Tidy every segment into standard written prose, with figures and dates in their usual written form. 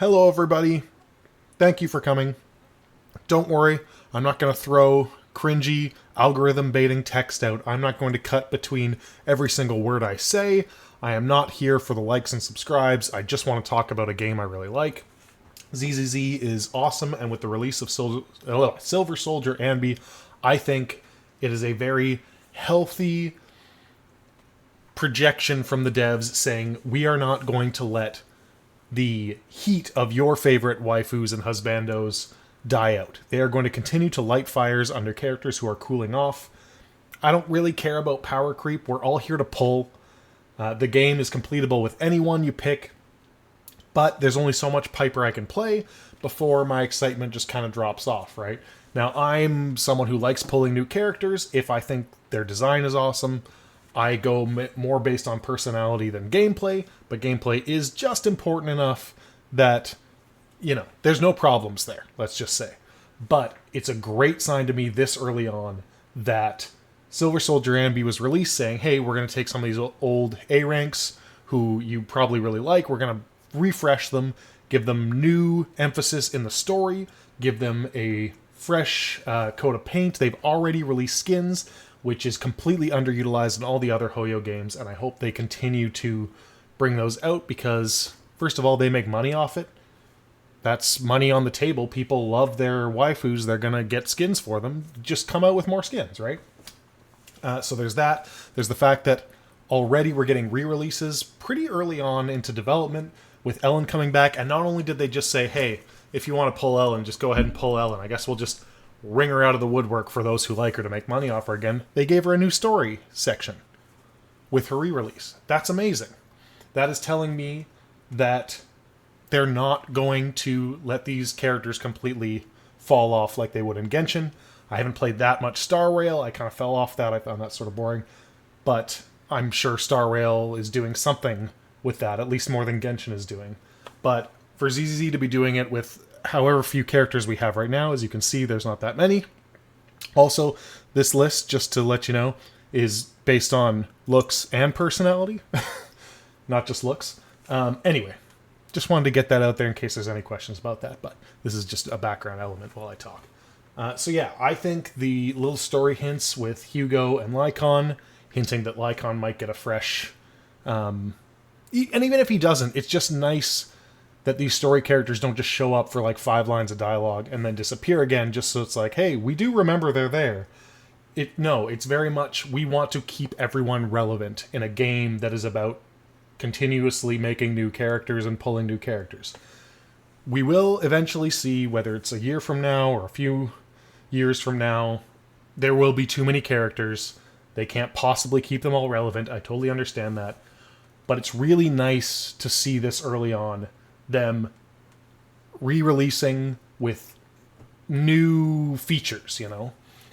Hello, everybody. Thank you for coming. Don't worry, I'm not going to throw cringy, algorithm baiting text out. I'm not going to cut between every single word I say. I am not here for the likes and subscribes. I just want to talk about a game I really like. ZZZ is awesome, and with the release of Silver Soldier Anby, I think it is a very healthy projection from the devs saying we are not going to let the heat of your favorite waifus and husbandos die out. They are going to continue to light fires under characters who are cooling off. I don't really care about power creep. We're all here to pull. The game is completable with anyone you pick, but there's only so much Piper I can play before my excitement just kind of drops off, right? Now, I'm someone who likes pulling new characters. If I think their design is awesome, I go more based on personality than gameplay, but gameplay is just important enough that, there's no problems there, let's just say. But it's a great sign to me this early on that Silver Soldier Anby was released saying, hey, we're going to take some of these old A ranks who you probably really like, we're going to refresh them, give them new emphasis in the story, give them a fresh coat of paint. They've already released skins, which is completely underutilized in all the other Hoyo games, and I hope they continue to bring those out because, first of all, they make money off it. That's money on the table. People love their waifus. They're going to get skins for them. Just come out with more skins, right? So there's that. There's the fact that already we're getting re-releases pretty early on into development with Ellen coming back, and not only did they just say, hey, if you want to pull Ellen, just go ahead and pull Ellen. I guess we'll just ring her out of the woodwork for those who like her to make money off her again. They gave her a new story section with her re-release. That's amazing. That is telling me that they're not going to let these characters completely fall off like they would in Genshin. I haven't played that much Star Rail. I kind of fell off that. I found that sort of boring. But I'm sure Star Rail is doing something with that, at least more than Genshin is doing. But for ZZZ to be doing it with however few characters we have right now, as you can see, there's not that many. Also, this list, just to let you know, is based on looks and personality, not just looks. Anyway, just wanted to get that out there in case there's any questions about that, but this is just a background element while I talk. So yeah, I think the little story hints with Hugo and Lycon, hinting that Lycon might get a fresh... and even if he doesn't, it's just nice that these story characters don't just show up for like 5 lines of dialogue and then disappear again, just so it's like, hey, we do remember they're there. It's very much, we want to keep everyone relevant in a game that is about continuously making new characters and pulling new characters. We will eventually see, whether it's a year from now or a few years from now, there will be too many characters. They can't possibly keep them all relevant. I totally understand that. But it's really nice to see this early on, them re-releasing with new features,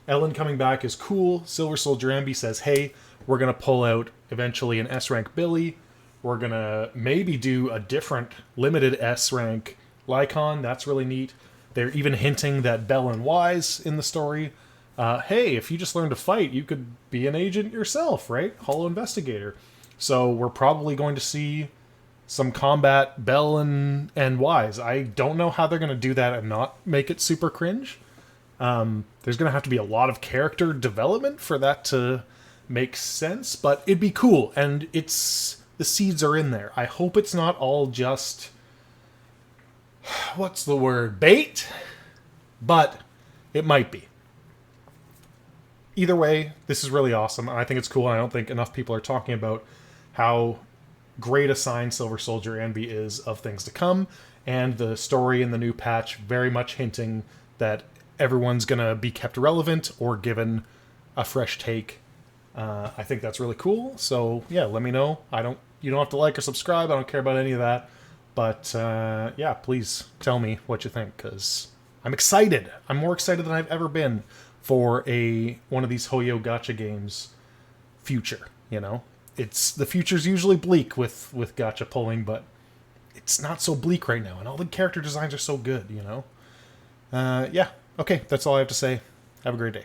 Ellen coming back is cool. Silver Soldier Anby says, hey, we're going to pull out eventually an S-rank Billy. We're going to maybe do a different limited S-rank Lycon. That's really neat. They're even hinting that Bell and Wise in the story, hey, if you just learn to fight, you could be an agent yourself, right? Hollow Investigator. So we're probably going to see some combat Bell and Wise. I don't know how they're going to do that and not make it super cringe. There's going to have to be a lot of character development for that to make sense, but it'd be cool. And the seeds are in there. I hope it's not all just, what's the word, bait? But it might be. Either way, this is really awesome. I think it's cool. I don't think enough people are talking about how great a sign Silver Soldier Anby is of things to come, and the story in the new patch very much hinting that everyone's going to be kept relevant or given a fresh take. I think that's really cool. So yeah, let me know. You don't have to like or subscribe. I don't care about any of that. But yeah, please tell me what you think, because I'm excited. I'm more excited than I've ever been for one of these Hoyo gacha games future, The future's usually bleak with gacha pulling, but it's not so bleak right now, and all the character designs are so good, Yeah. Okay, that's all I have to say. Have a great day.